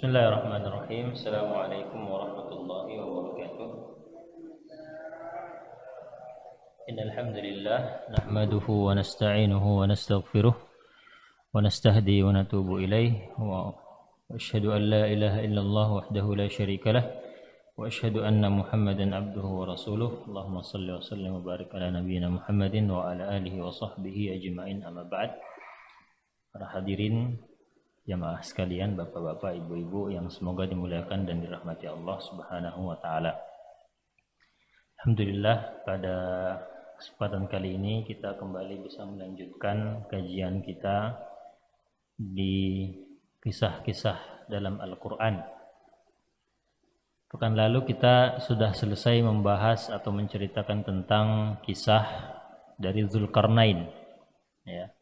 Bismillahirrahmanirrahim. Assalamualaikum warahmatullahi wabarakatuh. Innal hamdalillah nahmaduhu wa nasta'inuhu wa nastaghfiruh wa nastahdi wa natubu ilaih wa asyhadu an la ilaha illallah wahdahu la syarika lah wa asyhadu anna Muhammadan abduhu wa rasuluh. Allahumma shalli wa sallim wa barik ala nabiyyina Muhammadin wa ala alihi wa sahbihi ajma'in, amma ba'd. Para hadirin jamaah sekalian, bapak-bapak, ibu-ibu yang semoga dimuliakan dan dirahmati Allah Subhanahu wa taala. Alhamdulillah, pada kesempatan kali ini kita kembali bisa melanjutkan kajian kita di kisah-kisah dalam Al-Qur'an. Pekan lalu kita sudah selesai membahas atau menceritakan tentang kisah dari Dzulqarnain, ya.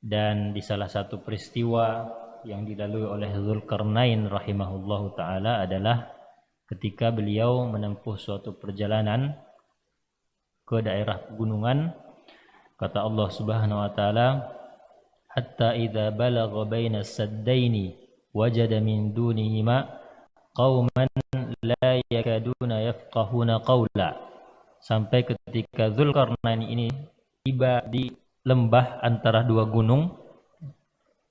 Dan di salah satu peristiwa yang dilalui oleh Dzulqarnain rahimahullahu ta'ala adalah ketika beliau menempuh suatu perjalanan ke daerah pegunungan. Kata Allah subhanahu wa ta'ala, hatta idza balagha baina as-saddaini wajada min dunihima qauman la yakaduna yafqahuna qawla. Sampai ketika Dzulqarnain ini tiba di lembah antara dua gunung.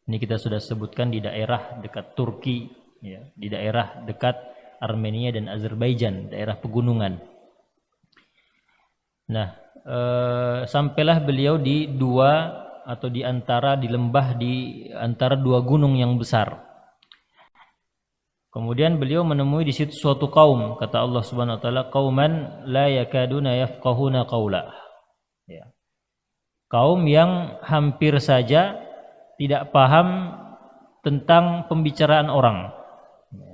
Ini kita sudah sebutkan di daerah dekat Turki, ya, di daerah dekat Armenia dan Azerbaijan, daerah pegunungan. Nah, sampailah beliau di lembah di antara dua gunung yang besar. Kemudian beliau menemui di situ suatu kaum, kata Allah Subhanahu wa taala, qauman la yakaduna yafqahuna qawla. Ya. Kaum yang hampir saja tidak paham tentang pembicaraan orang.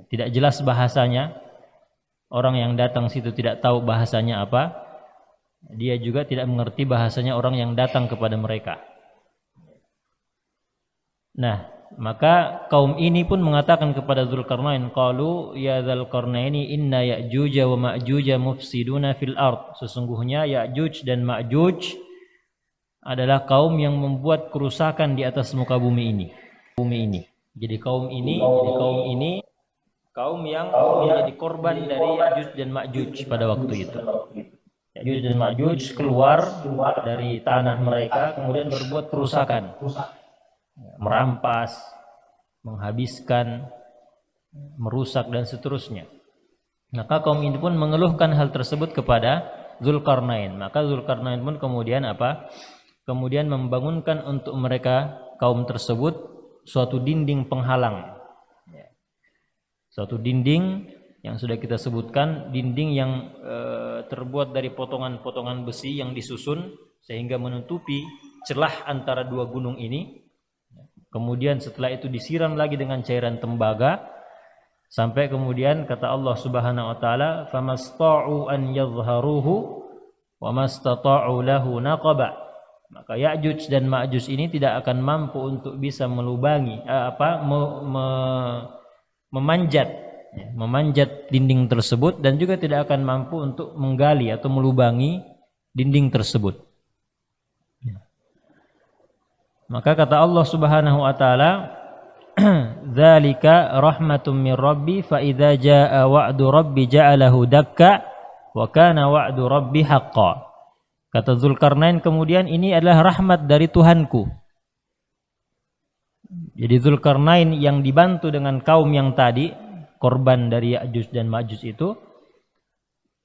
Tidak jelas bahasanya. Orang yang datang situ tidak tahu bahasanya apa. Dia juga tidak mengerti bahasanya orang yang datang kepada mereka. Nah, maka kaum ini pun mengatakan kepada Dzulqarnain, qalu ya Dzulqarnaini inna Ya'juj wa Ma'juj mufsiduna fil ard. Sesungguhnya Ya'juj dan Ma'juj adalah kaum yang membuat kerusakan di atas muka bumi ini. Jadi kaum ini kaum yang menjadi korban dari Ya'juj dan Ma'juj pada waktu itu. Ya'juj dan Ma'juj keluar dari tanah mereka kemudian berbuat kerusakan, merampas, menghabiskan, merusak dan seterusnya. Maka kaum ini pun mengeluhkan hal tersebut kepada Dzulqarnain. Maka Dzulqarnain pun kemudian Kemudian membangunkan untuk mereka kaum tersebut suatu dinding penghalang. Suatu dinding yang sudah kita sebutkan, dinding yang terbuat dari potongan-potongan besi yang disusun sehingga menutupi celah antara dua gunung ini. Kemudian setelah itu disiram lagi dengan cairan tembaga sampai kemudian kata Allah Subhanahu wa taala, famasta'u an yadhharuhu wa mastata'u lahu naqaba. Maka Ya'juj dan Ma'juj ini tidak akan mampu untuk bisa melubangi memanjat dinding tersebut dan juga tidak akan mampu untuk menggali atau melubangi dinding tersebut. Maka kata Allah Subhanahu wa taala, dzalika rahmatun min rabbi fa idza jaa wa'du rabbi ja'alahu dakka wa kana wa'du rabbi haqqan. Kata Dzulqarnain kemudian, ini adalah rahmat dari Tuhanku. Jadi Dzulqarnain yang dibantu dengan kaum yang tadi, korban dari Ya'juj dan Ma'juj itu,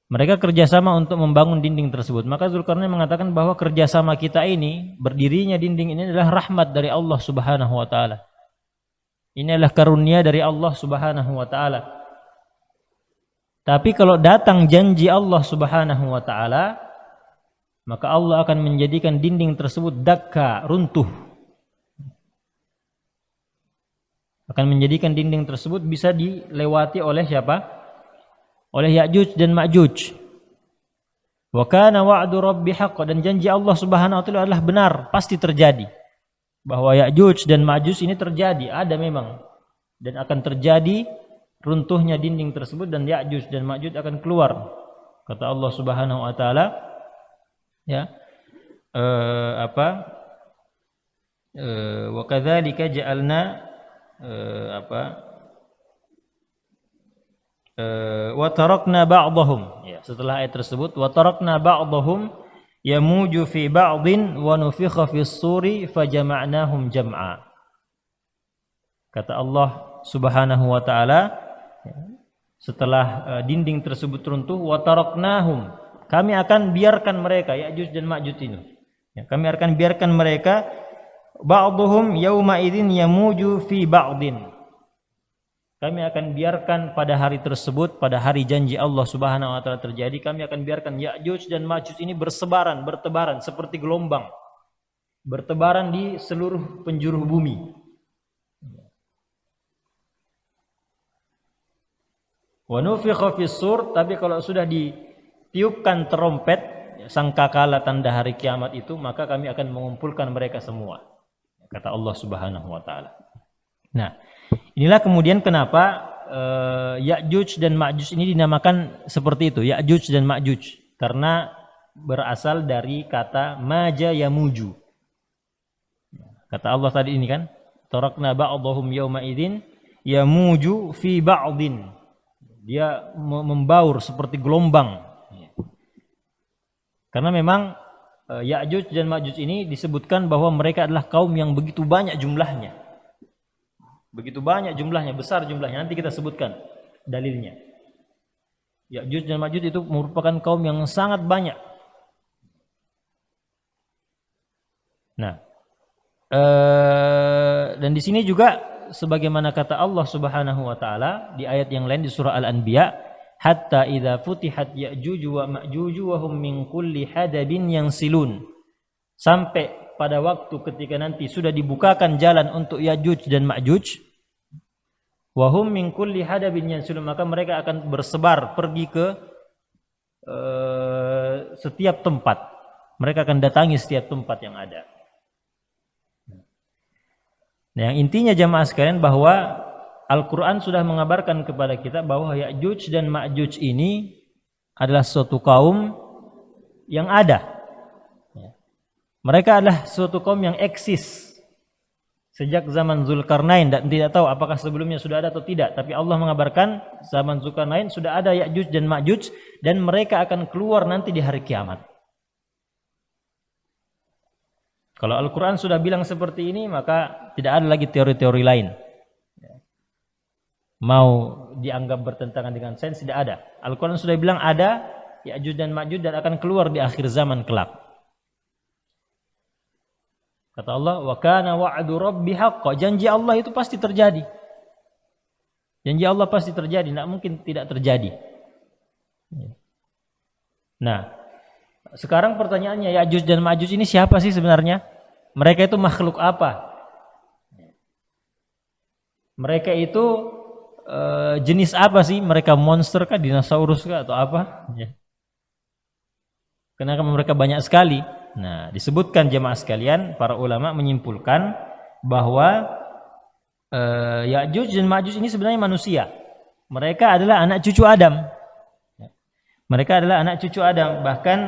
mereka kerjasama untuk membangun dinding tersebut. Maka Dzulqarnain mengatakan bahwa kerjasama kita ini, berdirinya dinding ini adalah rahmat dari Allah Subhanahu wa ta'ala. Ini adalah karunia dari Allah Subhanahu wa ta'ala. Tapi kalau datang janji Allah Subhanahu wa ta'ala, maka Allah akan menjadikan dinding tersebut dakka, runtuh. Akan menjadikan dinding tersebut bisa dilewati oleh siapa? Oleh Ya'juj dan Ma'juj. Wa kana wa'du rabbi haqqan, dan janji Allah Subhanahu wa taala adalah benar, pasti terjadi. Bahwa Ya'juj dan Ma'juj ini terjadi, ada memang. Dan akan terjadi runtuhnya dinding tersebut dan Ya'juj dan Ma'juj akan keluar. Kata Allah Subhanahu wa taala, ya, wa kadzalika ja'alna wa tarakna ba'dahum, ya, setelah ayat tersebut wa tarakna ba'dahum yamuju fi ba'din wa nufikha fis suri fajama'nahum jam'a. Kata Allah Subhanahu wa taala, setelah dinding tersebut runtuh, wa taraknahum, kami akan biarkan mereka Ya'juj dan Ma'juj ini, ya, kami akan biarkan mereka ba'dhum yauma idzin yamuju fi ba'din, kami akan biarkan pada hari tersebut, pada hari janji Allah Subhanahu wa taala terjadi, kami akan biarkan Ya'juj dan Ma'juj ini bertebaran seperti gelombang, bertebaran di seluruh penjuru bumi. Wa nufikha fis sur, tapi kalau sudah ditiupkan terompet, sangkakala tanda hari kiamat itu, maka kami akan mengumpulkan mereka semua, kata Allah Subhanahu wa taala. Nah, inilah kemudian kenapa Ya'juj dan Ma'juj ini dinamakan seperti itu, Ya'juj dan Ma'juj, karena berasal dari kata maja yamuju. Kata Allah tadi ini kan, tarakna ba'dahum yauma idzin yamuju fi ba'din, dia membaur seperti gelombang. Karena memang Ya'juj dan Ma'juj ini disebutkan bahwa mereka adalah kaum yang begitu banyak jumlahnya. Begitu banyak jumlahnya, besar jumlahnya. Nanti kita sebutkan dalilnya. Ya'juj dan Ma'juj itu merupakan kaum yang sangat banyak. Nah, dan di sini juga sebagaimana kata Allah Subhanahu wa taala di ayat yang lain di surah Al-Anbiya, hatta idza futihat Ya'juj wa Ma'juj wa hum min kulli hadabin yansilun, sampai pada waktu ketika nanti sudah dibukakan jalan untuk Ya'juj dan Ma'juj, wa hum min kulli hadabin yansilun, maka mereka akan bersebar pergi ke setiap tempat, mereka akan datangi setiap tempat yang ada. Nah, yang intinya jamaah sekalian bahwa Al-Quran sudah mengabarkan kepada kita bahwa Ya'juj dan Ma'juj ini adalah suatu kaum yang ada. Mereka adalah suatu kaum yang eksis sejak zaman Zulkarnain, dan tidak tahu apakah sebelumnya sudah ada atau tidak. Tapi Allah mengabarkan zaman Zulkarnain sudah ada Ya'juj dan Ma'juj, dan mereka akan keluar nanti di hari kiamat. Kalau Al-Quran sudah bilang seperti ini, maka tidak ada lagi teori-teori lain. Mau dianggap bertentangan dengan sains, tidak ada. Al-Quran sudah bilang ada Ya'juj dan Ma'juj dan akan keluar di akhir zaman kelak. Kata Allah, wa kana wa'du rabbi haqqan, janji Allah itu pasti terjadi. Janji Allah pasti terjadi, tidak mungkin tidak terjadi. Nah, sekarang pertanyaannya, Ya'juj dan Ma'juj ini siapa sih sebenarnya? Mereka itu makhluk apa? Mereka itu jenis apa sih? Mereka monster kah, dinosaurus kah, atau apa? Kenapa mereka banyak sekali? Nah, disebutkan jemaah sekalian, para ulama menyimpulkan bahwa Ya'juj dan Ma'juj ini sebenarnya manusia. Mereka adalah anak cucu Adam. Mereka adalah anak cucu Adam. Bahkan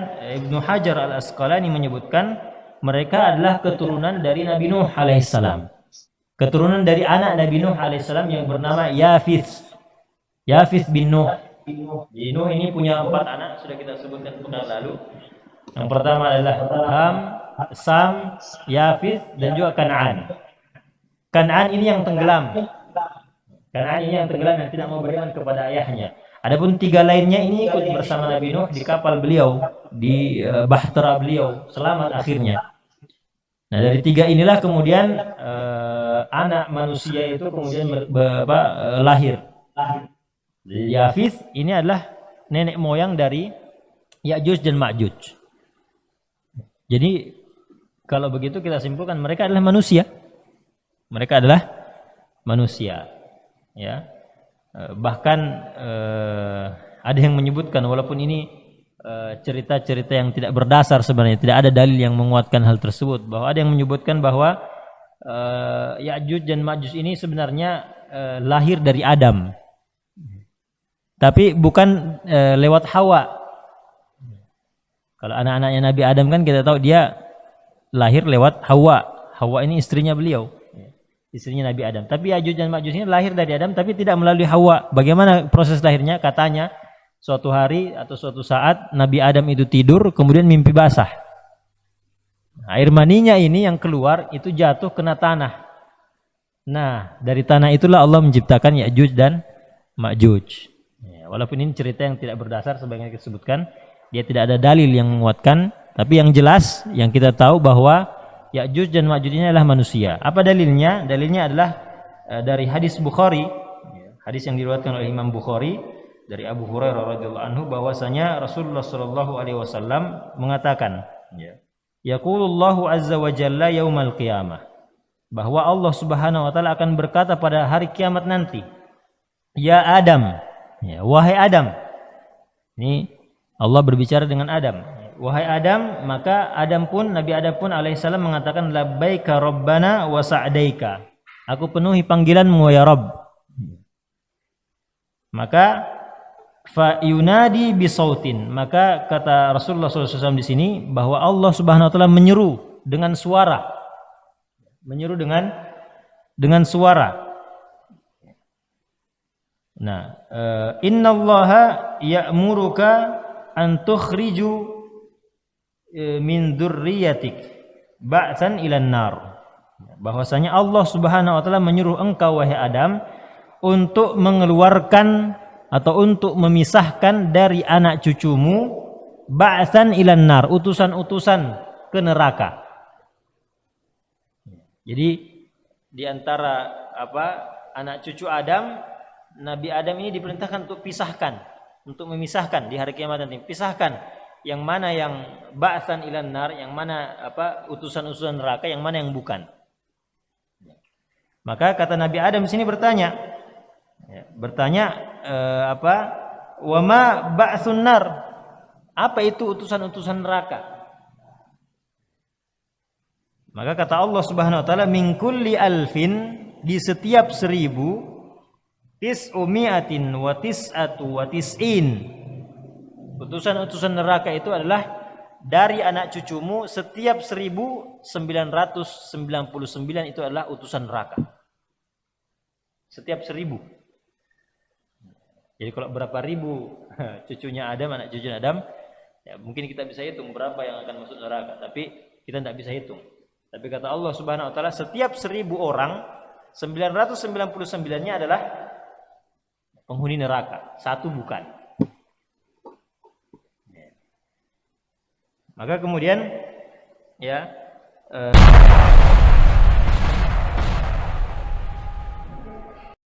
Ibnu Hajar Al-Asqalani menyebutkan mereka adalah keturunan dari Nabi Nuh alaihissalam. Keturunan dari anak Nabi Nuh alaihissalam yang bernama Yafith. Yafith bin Nuh. Nuh ini punya 4 anak, sudah kita sebutkan pekan lalu. Yang pertama adalah Ham, Sam, Yafith, dan juga Kan'an. Kan'an ini yang tenggelam. Kan'an ini yang tenggelam, yang tidak mau beriman kepada ayahnya. Adapun 3 lainnya ini ikut bersama Nabi Nuh di kapal beliau, di bahtera beliau, selamat akhirnya. Nah, dari 3 inilah kemudian anak manusia itu kemudian lahir. Yafith ini adalah nenek moyang dari Ya'juj dan Ma'juj. Jadi kalau begitu kita simpulkan mereka adalah manusia. Mereka adalah manusia. Ya. Bahkan ada yang menyebutkan, walaupun ini cerita-cerita yang tidak berdasar sebenarnya, tidak ada dalil yang menguatkan hal tersebut, bahwa ada yang menyebutkan bahwa Ya'juj dan Ma'juj ini sebenarnya lahir dari Adam, tapi bukan lewat Hawa. Kalau anak-anaknya Nabi Adam kan kita tahu dia lahir lewat Hawa. Hawa ini istrinya beliau. istrinya Nabi Adam. Tapi Ya'juj dan Ma'juj ini lahir dari Adam tapi tidak melalui Hawa. Bagaimana proses lahirnya? Katanya suatu hari atau suatu saat Nabi Adam itu tidur kemudian mimpi basah. Air maninya ini yang keluar itu jatuh kena tanah. Nah, dari tanah itulah Allah menciptakan Ya'juj dan Ma'juj. Ya, walaupun ini cerita yang tidak berdasar sebagaimana disebutkan, dia tidak ada dalil yang menguatkan, tapi yang jelas yang kita tahu bahwa Ya'juj dan Ma'juj ini adalah manusia. Apa dalilnya? Dalilnya adalah dari hadis Bukhari, hadis yang diriwayatkan oleh Imam Bukhari dari Abu Hurairah radhiyallahu anhu bahwasanya Rasulullah sallallahu alaihi wasallam mengatakan, yaqulullahu azza wa jalla yaumal qiyamah, bahwa Allah Subhanahu wa taala akan berkata pada hari kiamat nanti, ya Adam, wahai Adam. Ini Allah berbicara dengan Adam. Wahai Adam, maka Nabi Adam pun alaihissalam mengatakan labbaika rabbana wa sa'daika. Aku penuhi panggilanmu ya Rabb. Maka fa yunadi bisautin. Maka kata Rasulullah SAW di sini bahwa Allah Subhanahu wa taala menyeru dengan suara. Menyeru dengan suara. Nah, innallaha ya'muruka an tukhriju min dzurriyyatik ba'san ilan nar. Bahwasanya Allah Subhanahu wa taala menyuruh engkau wahai Adam untuk mengeluarkan atau untuk memisahkan dari anak cucumu ba'san ilan nar, utusan-utusan ke neraka. Jadi di antara anak cucu Adam, Nabi Adam ini diperintahkan untuk pisahkan, untuk memisahkan di hari kiamat nanti. Pisahkan yang mana yang ba'san ilan nar, yang mana utusan-utusan neraka, yang mana yang bukan. Maka kata Nabi Adam di sini bertanya, wa ma ba'sun nar? Apa itu utusan-utusan neraka? Maka kata Allah Subhanahu wa taala, min kulli alfin, di setiap 1000, tis'umi'atin wa tis'atu wa tis'in. Utusan-utusan neraka itu adalah dari anak cucumu, setiap 1999 itu adalah utusan neraka. Setiap 1000. Jadi kalau berapa ribu cucunya Adam, anak cucunya Adam, ya mungkin kita bisa hitung berapa yang akan masuk neraka, tapi kita tidak bisa hitung. Tapi kata Allah Subhanahu wa taala, setiap 1000 orang, 999-nya adalah penghuni neraka, satu bukan. Maka kemudian